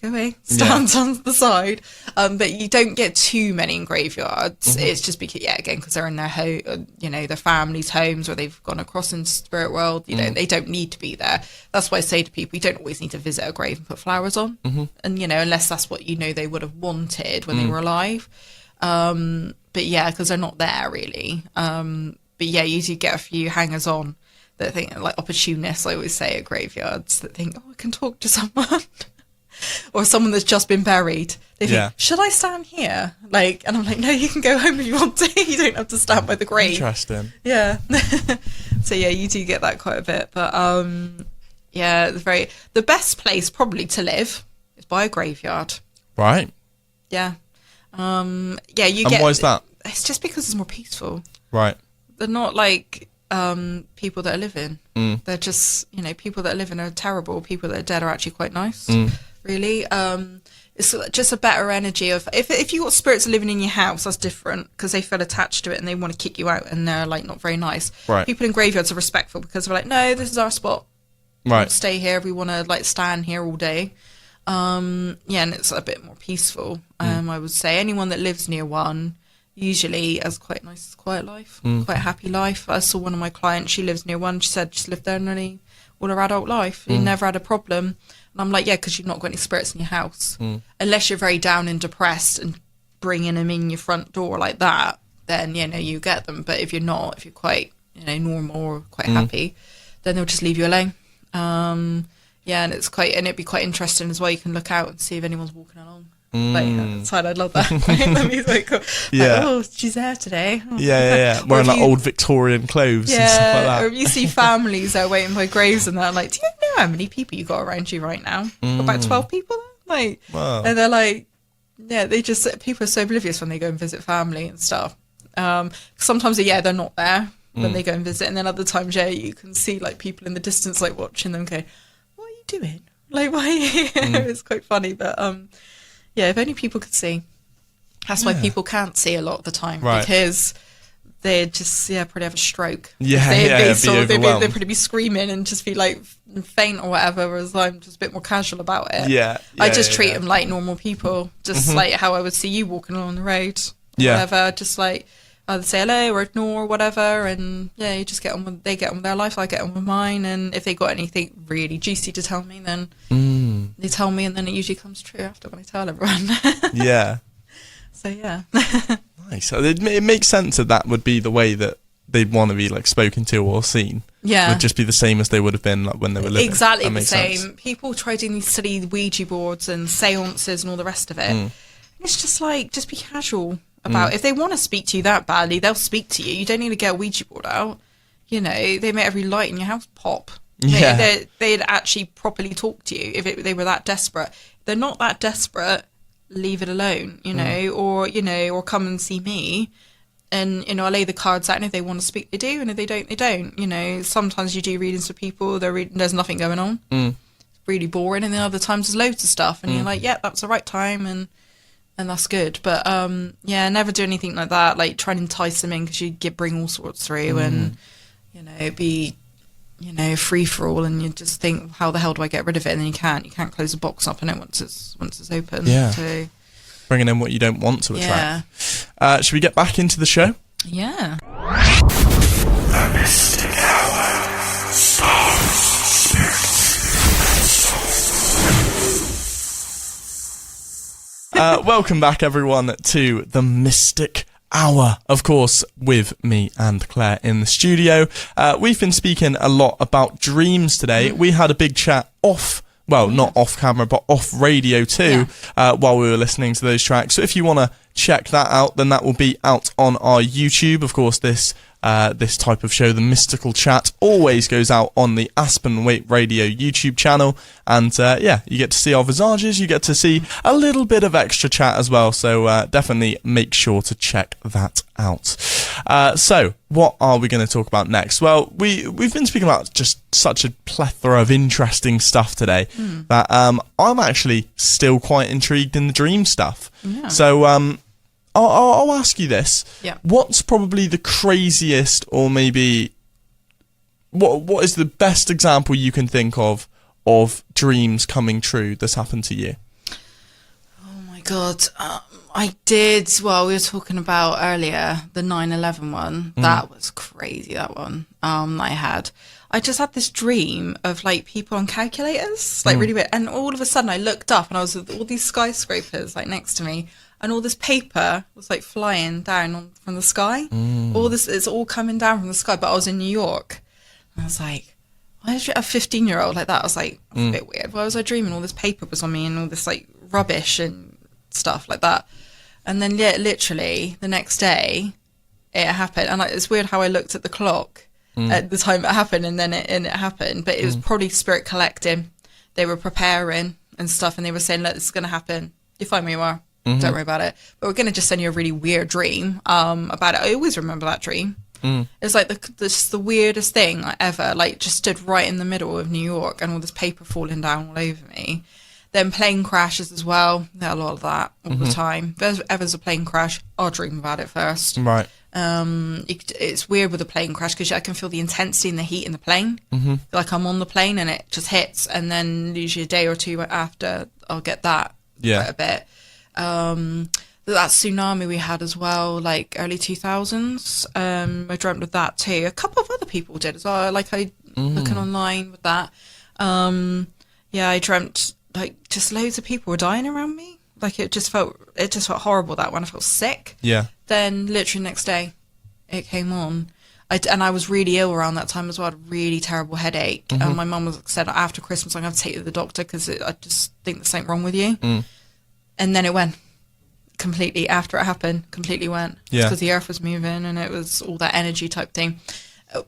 Go away. Stand on the side. But you don't get too many in graveyards. It's just because, again, because they're in their home, you know, their families' homes, or they've gone across into the spirit world. You know, they don't need to be there. That's why I say to people, you don't always need to visit a grave and put flowers on. And, you know, unless that's what you know they would have wanted when they were alive. But yeah, because they're not there really. But yeah, you do get a few hangers on that think, like opportunists, I always say, at graveyards, that think, oh, I can talk to someone. Or someone that's just been buried. They think, should I stand here? Like, and I'm like, no, you can go home if you want to. You don't have to stand by the grave. Interesting. Yeah. So yeah, you do get that quite a bit. But yeah, the best place probably to live is by a graveyard. Right. Yeah. Yeah, you and get. why is that? It's just because it's more peaceful. Right. They're not like people that are living. They're just, you know, people that are living are terrible. People that are dead are actually quite nice. Really. It's just a better energy of if you got spirits living in your house, that's different because they feel attached to it and they want to kick you out and they're like not very nice. Right. People in graveyards are respectful because they're like, no, this is our spot. Right. Stay here. We want to like stand here all day. Yeah, and it's a bit more peaceful. I would say anyone that lives near one usually has quite a nice, quiet life, quite a happy life. I saw one of my clients, she lives near one. She said she's lived there nearly all her adult life. She never had a problem. And I'm like, yeah, because you've not got any spirits in your house. Unless you're very down and depressed and bringing them in your front door like that, then, you know, you get them. But if you're not, if you're quite, you know, normal or quite happy, then they'll just leave you alone. Yeah, and it'd be quite interesting as well. You can look out and see if anyone's walking along. Like outside, I'd love that. That'd be so cool. Yeah. Like, oh, she's there today. Oh, yeah. Wearing like old Victorian clothes and stuff like that. Or if you see families that are waiting by graves and they're like, do you know how many people you got around you right now? About 12 people? Like, wow. And they're like, yeah, people are so oblivious when they go and visit family and stuff. Sometimes, they're not there when they go and visit. And then other times, you can see like people in the distance, like watching them go, what are you doing? Like, why are you here? It's quite funny, but yeah, if only people could see. That's why people can't see a lot of the time, because they just probably have a stroke. They'd probably be screaming and just be like faint or whatever. Whereas I'm just a bit more casual about it. I just treat them like normal people, just like how I would see you walking along the road, whatever. Just like either say hello or ignore or whatever, and you just get on with. They get on with their life. I get on with mine, and if they got anything really juicy to tell me, then they tell me, and then it usually comes true after when I tell everyone. So nice. So it makes sense that would be the way that they'd want to be like spoken to or seen. Would just be the same as they would have been like when they were living. Exactly the same. Sense. People try doing these silly Ouija boards and seances and all the rest of it. It's just like, just be casual about if they want to speak to you that badly, they'll speak to you. You don't need to get a Ouija board out. You know, they make every light in your house pop. They'd actually properly talk to you if they were that desperate. If they're not that desperate, leave it alone, you know, or come and see me, and I lay the cards out, and if they want to speak, they do, and if they don't, they don't. You know, sometimes you do readings for people, there's nothing going on, it's really boring, and then other times there's loads of stuff, and you're like, that's the right time, and and that's good. But never do anything like that. Like try and entice them in because you bring all sorts through, and it'd be free for all, and you just think, how the hell do I get rid of it? And then you can't close the box up on it once it's open. Yeah. So bringing in what you don't want to attract. Should we get back into the show? Yeah. The Mystic Hour. Welcome back, everyone, to the Mystic Hour, of course, with me and Claire in the studio. We've been speaking a lot about dreams today. We had a big chat not off camera, but off radio too, while we were listening to those tracks. So if you want to check that out, then that will be out on our YouTube. Of course, this type of show, the Mystical Chat, always goes out on the Aspen Weight Radio YouTube channel. And you get to see our visages, you get to see a little bit of extra chat as well. So definitely make sure to check that out. So what are we going to talk about next? Well, we've been speaking about just such a plethora of interesting stuff today that I'm actually still quite intrigued in the dream stuff. Yeah. So I'll ask you this. Yeah. What's probably the craziest, or maybe what is the best example you can think of dreams coming true that's happened to you? Oh my God. I did, we were talking about earlier, the 9/11 one. That was crazy, that one. I just had this dream of like people on calculators, like really weird. And all of a sudden I looked up and I was with all these skyscrapers like next to me, and all this paper was like flying down from the sky. All this, it's all coming down from the sky, but I was in New York. And I was like, why is a 15-year-old like that? I was like, a bit weird. Why was I dreaming all this paper was on me and all this like rubbish and stuff like that? And then literally the next day it happened. And it's weird how I looked at the clock at the time it happened, and then it happened. But it was probably spirit collecting. They were preparing and stuff, and they were saying, look, this is going to happen. You're fine where you are. Don't worry about it. But we're going to just send you a really weird dream about it. I always remember that dream. It's like the weirdest thing I ever, like, just stood right in the middle of New York and all this paper falling down all over me. Then plane crashes as well. There are a lot of that all the time. If there's a plane crash, I'll dream about it first. Right. It's weird with a plane crash because I can feel the intensity and the heat in the plane. Like I'm on the plane and it just hits, and then usually a day or two after I'll get that quite a bit. That tsunami we had as well, like early 2000s. I dreamt of that too. A couple of other people did as well. Like looking online with that. I dreamt like just loads of people were dying around me. Like it just felt horrible that one. I felt sick. Yeah. Then literally next day it came on. I was really ill around that time as well. I had a really terrible headache. And my mum said after Christmas I'm going to take you to the doctor because I just think there's something wrong with you. And then it went completely after it happened. Completely went because the earth was moving and it was all that energy type thing.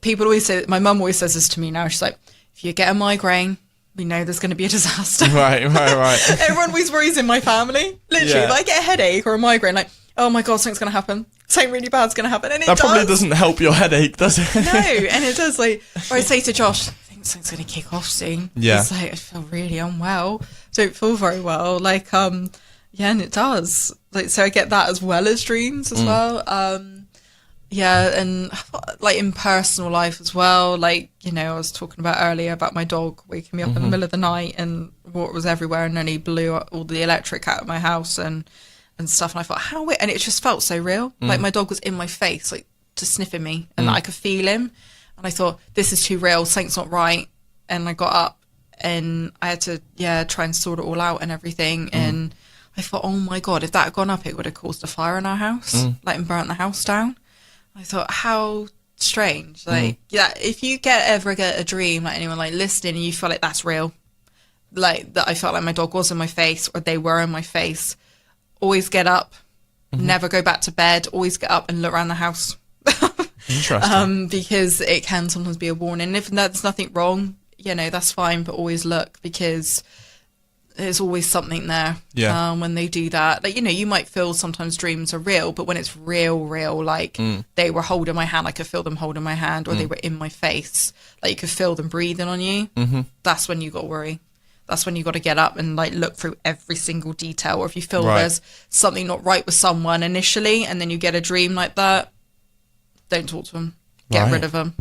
People always say, my mum always says this to me now. She's like, if you get a migraine, we know there's going to be a disaster. Right. Everyone always worries in my family. Literally, if I get a headache or a migraine, like, oh my God, something's going to happen. Something really bad's going to happen. And it probably doesn't help your headache, does it? No, and it does. Like, or I say to Josh, I think something's going to kick off soon. Yeah. It's like, I feel really unwell. Don't feel very well. Like, and it does. Like, so I get that as well as dreams as well. And like in personal life as well, like, I was talking about earlier about my dog waking me up in the middle of the night and water was everywhere, and then he blew all the electric out of my house and stuff, and I thought, how weird. And it just felt so real. Like my dog was in my face, like just sniffing me, and I could feel him, and I thought, this is too real, something's not right. And I got up and I had to try and sort it all out and everything. And I thought, oh my God, if that had gone up, it would have caused a fire in our house, like, and burnt the house down. I thought, how strange. Like, if you ever get a dream, like anyone like listening, and you feel like that's real, like that I felt like my dog was in my face or they were in my face, always get up, never go back to bed, always get up and look around the house. Interesting. Because it can sometimes be a warning. If there's nothing wrong, that's fine, but always look, because there's always something there. When they do that, like, you might feel sometimes dreams are real, but when it's real, like they were holding my hand, I could feel them holding my hand, or they were in my face, like you could feel them breathing on you. That's when you got to worry. that's when you got to get up and like look through every single detail. Or if you feel Right. there's something not right with someone initially, and then you get a dream like that, don't talk to them. Get Right. rid of them.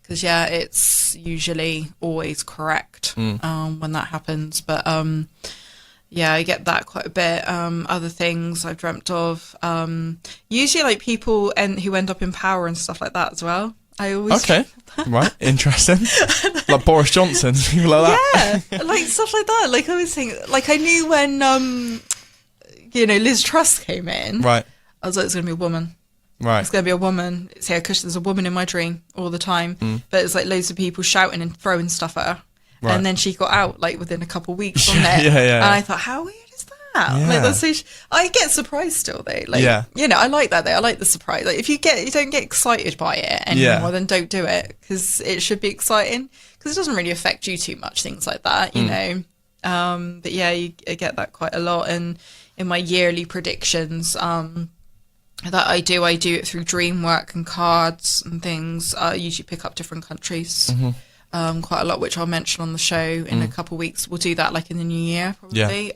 Because yeah, it's usually always correct when that happens. But yeah, I get that quite a bit. Other things I've dreamt of, usually like people who end up in power and stuff like that as well. I always Okay. Right. Interesting. Like Boris Johnson, people like that. yeah, like stuff like that. Like I always think, like I knew when Liz Truss came in. Right. I was like, it's gonna be a woman. Right. It's going to be a woman. It's here because there's a woman in my dream all the time. But it's like loads of people shouting and throwing stuff at her. Right. And then she got out like within a couple of weeks from there. Yeah. And I thought, how weird is that? Yeah. Like that's so I get surprised still though. Like, Yeah. I like that though. I like the surprise. Like if you don't get excited by it anymore, then don't do it, because it should be exciting, because it doesn't really affect you too much, things like that, you know. But yeah, I get that quite a lot. And in my yearly predictions, that I do it through dream work and cards and things. I usually pick up different countries quite a lot, which I'll mention on the show in a couple of weeks. We'll do that like in the new year probably.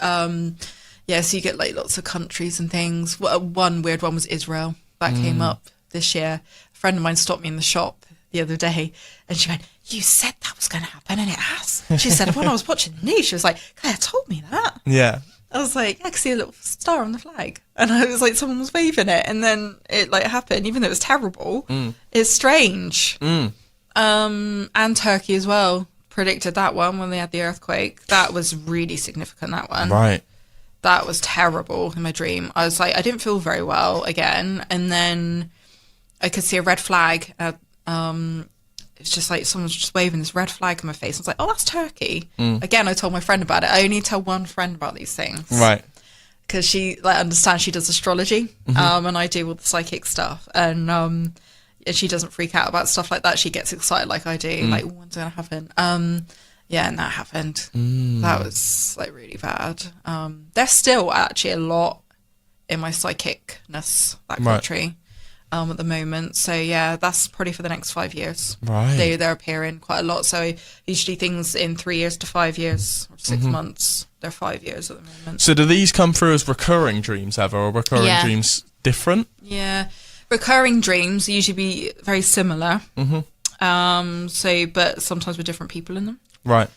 Yeah, so you get like lots of countries and things. One weird one was Israel. That came up this year. A friend of mine stopped me in the shop the other day and she went, you said that was going to happen and it has. She said, when I was watching the news, she was like, Claire told me that. Yeah. I was like, I can see a little star on the flag. And I was like, someone was waving it. And then it like happened, even though it was terrible. It's strange. And Turkey as well. Predicted that one when they had the earthquake. That was really significant, that one. Right. That was terrible in my dream. I was like, I didn't feel very well again. And then I could see a red flag. It's just like someone's just waving this red flag in my face. I was like, oh, that's Turkey. Again, I told my friend about it. I only tell one friend about these things. Right. Because she understands she does astrology, and I do all the psychic stuff. And she doesn't freak out about stuff like that. She gets excited like I do. Like, when's it going to happen? Yeah, and that happened. That was like really bad. There's still actually a lot in my psychicness, that country. At the moment, so yeah, that's probably for the next 5 years. Right, they're appearing quite a lot. So usually things in 3 years to 5 years, or 6 months. They're 5 years at the moment. So do these come through as recurring dreams ever, or recurring dreams different? Yeah, recurring dreams usually be very similar. But sometimes with different people in them. Right.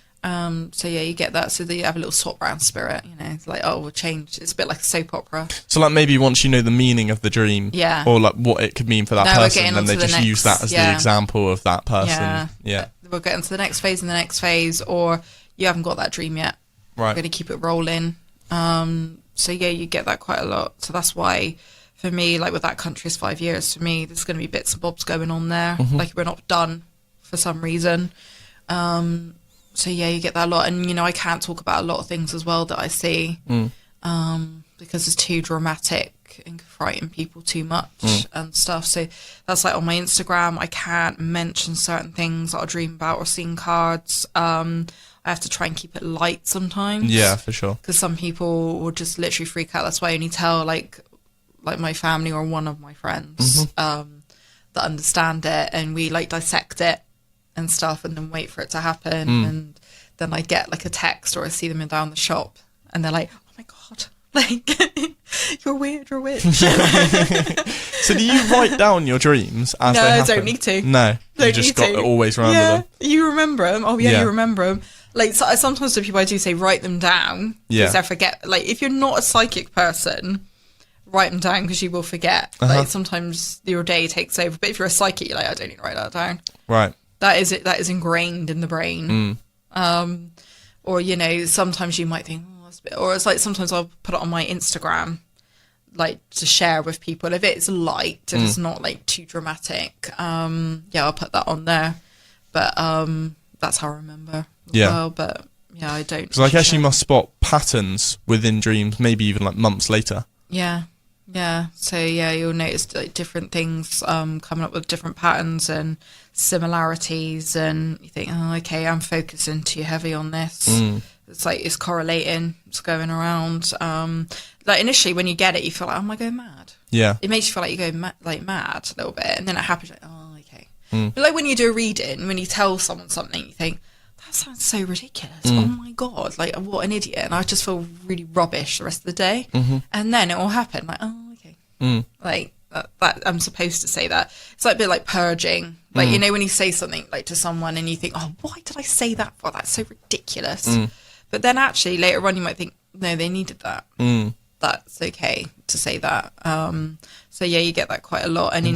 So yeah, you get that. So that you have a little swap round spirit, It's like, oh, we'll change. It's a bit like a soap opera. So like maybe once you know the meaning of the dream, or like what it could mean for that person, then they just use that as the example of that person. Yeah. We'll get into the next phase and the next phase, or you haven't got that dream yet. Right. We're going to keep it rolling. So yeah, you get that quite a lot. So that's why for me, like with that country is 5 years. For me, there's going to be bits and bobs going on there. Like we're not done for some reason. So yeah, you get that a lot. And, I can't talk about a lot of things as well that I see because it's too dramatic and can frighten people too much and stuff. So that's like on my Instagram, I can't mention certain things that I dream about or seeing cards. I have to try and keep it light sometimes. Yeah, for sure. Because some people will just literally freak out. That's why I only tell like my family or one of my friends that understand it, and we like dissect it and stuff, and then wait for it to happen. And then I get like a text, or I see them down the shop, and they're like, "Oh my god, like you're weird." So do you write down your dreams as no, they I happen? don't need to. No, don't you just need got to always remember them. You remember them. Oh yeah, you remember them. Like sometimes to people, I do say write them down because I forget. Like if you're not a psychic person, write them down because you will forget. Like sometimes your day takes over, but if you're a psychic, you're like, I don't need to write that down. Right. That is it. That is ingrained in the brain. Or sometimes you might think, oh, that's a bit, or it's like sometimes I'll put it on my Instagram, like to share with people. If it's light, if it's not like too dramatic, I'll put that on there. But that's how I remember. Well, but yeah, I don't. Because I guess you must spot patterns within dreams, maybe even like months later. Yeah. So yeah, you'll notice like different things coming up with different patterns and similarities, and you think, oh, okay, I'm focusing too heavy on this. It's like it's correlating, it's going around. Like initially when you get it, you feel like, oh, am I going mad? Yeah, it makes you feel like you're going mad a little bit, and then it happens like, oh, okay. But like when you do a reading, when you tell someone something, you think, that sounds so ridiculous. Oh my God, like what an idiot. And I just feel really rubbish the rest of the day. And then it will happen. Like, oh, okay. Like that I'm supposed to say that. It's like a bit like purging. Like, you know, when you say something like to someone and you think, oh, why did I say that for? That's so ridiculous. But then actually later on you might think, no, they needed that. That's okay to say that. So yeah, you get that quite a lot. And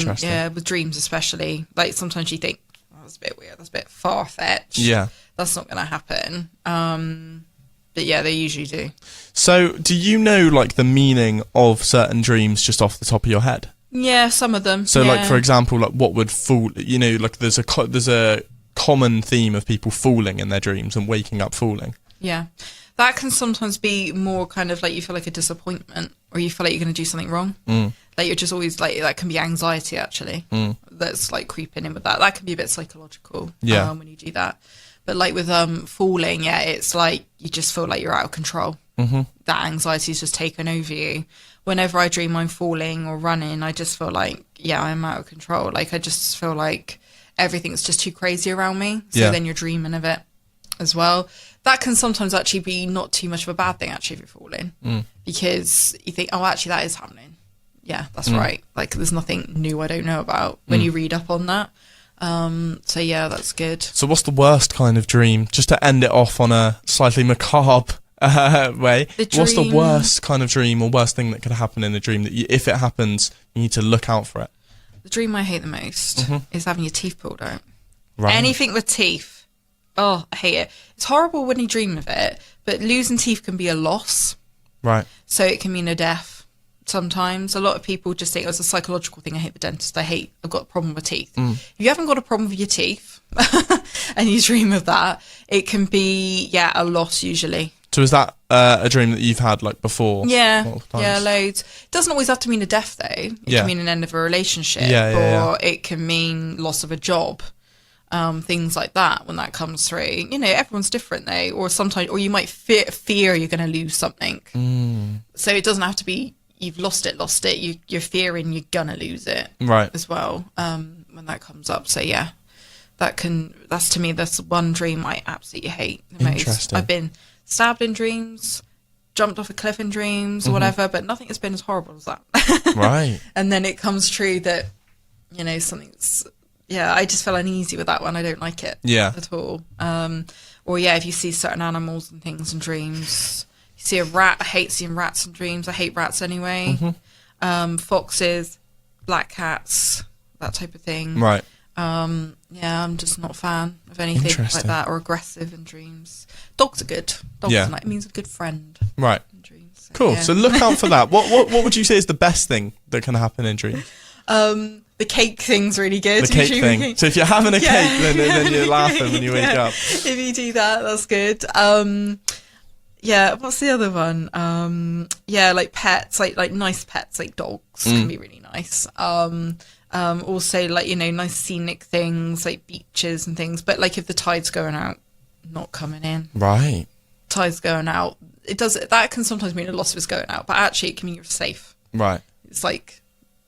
with dreams especially, like sometimes you think, oh, that's a bit weird, that's a bit far-fetched. Yeah. That's not going to happen. But yeah, they usually do. So do you know like the meaning of certain dreams just off the top of your head? Yeah, some of them. So like, for example, like what would fool, you know, like there's a common theme of people falling in their dreams and waking up falling. Yeah. That can sometimes be more kind of like you feel like a disappointment or you feel like you're going to do something wrong. Like you're just always like, that can be anxiety actually. That's like creeping in with that. That can be a bit psychological when you do that. But like with falling, yeah, it's like you just feel like you're out of control. That anxiety's just taken over you. Whenever I dream I'm falling or running, I just feel like, yeah, I'm out of control. Like I just feel like everything's just too crazy around me. So then you're dreaming of it as well. That can sometimes actually be not too much of a bad thing actually if you're falling. Because you think, oh, actually that is happening. Yeah, that's right. Like there's nothing new I don't know about when you read up on that. So yeah, that's good. So what's the worst kind of dream? Just to end it off on a slightly macabre way. What's the worst kind of dream or worst thing that could happen in a dream that if it happens, you need to look out for it? The dream I hate the most is having your teeth pulled out. Right. Anything with teeth. Oh, I hate it. It's horrible when you dream of it, but losing teeth can be a loss. Right. So it can mean a death. Sometimes a lot of people just think it's a psychological thing. I hate the dentist. I've got a problem with teeth. If you haven't got a problem with your teeth and you dream of that, it can be, a loss usually. So is that a dream that you've had like before? Yeah, loads. It doesn't always have to mean a death though. It can mean an end of a relationship or it can mean loss of a job. Things like that when that comes through. You know, everyone's different though. Or sometimes, or you might fear you're going to lose something. So it doesn't have to be you've lost it. You're fearing you're gonna lose it, right? As well, when that comes up. So yeah, that's to me, that's one dream I absolutely hate the most. I've been stabbed in dreams, jumped off a cliff in dreams, or whatever, but nothing has been as horrible as that. Right. And then it comes true that, you know, something's. Yeah, I just feel uneasy with that one. I don't like it. At all. Or if you see certain animals and things in dreams. See a rat. I hate seeing rats in dreams. I hate rats anyway. Foxes, black cats, that type of thing. Right. I'm just not a fan of anything like that or aggressive in dreams. Dogs are good. Dogs are like, it means a good friend. Right. In dreams. So, cool. So look out for that. What would you say is the best thing that can happen in dreams? The cake thing's really good. The cake thing. So if you're having a cake, then you're laughing when you wake up. If you do that, that's good. What's the other one? Like pets, like nice pets, like dogs can be really nice. Also like, you know, nice scenic things like beaches and things. But like if the tide's going out, not coming in. Right. Tide's going out. That can sometimes mean a loss of it's going out, but actually it can mean you're safe. Right. It's like,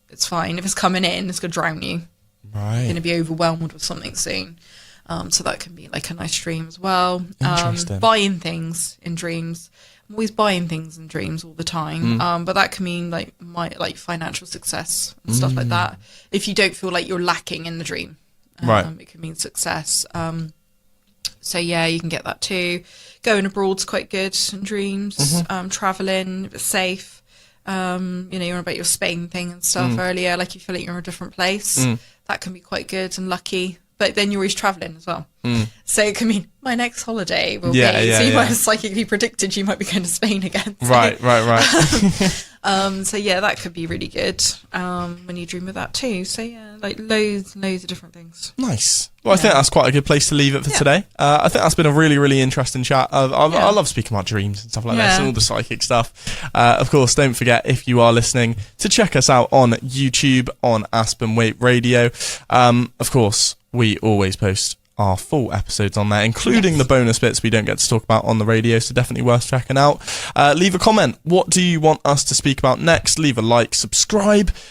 it's fine. If it's coming in, it's going to drown you. Right. You're going to be overwhelmed with something soon. So that can be like a nice dream as well. Buying things in dreams. I'm always buying things in dreams all the time. But that can mean like financial success and stuff like that. If you don't feel like you're lacking in the dream, it can mean success. So yeah, you can get that too. Going abroad's quite good in dreams. Traveling, safe. You know, you're on about your Spain thing and stuff earlier. Like you feel like you're in a different place. That can be quite good and lucky. But then you're always travelling as well. So it can mean my next holiday will be. So you might have psychically predicted you might be going to Spain again. So. Right. So yeah, that could be really good when you dream of that too. So yeah, like loads of different things. Nice. Well, I think that's quite a good place to leave it for today. I think that's been a really, really interesting chat. I love speaking about dreams and stuff like this and all the psychic stuff. Of course, don't forget, if you are listening, to check us out on YouTube on Aspen Weight Radio. Of course, we always post our full episodes on there, including the bonus bits we don't get to talk about on the radio, so definitely worth checking out. Leave a comment. What do you want us to speak about next? Leave a like, subscribe.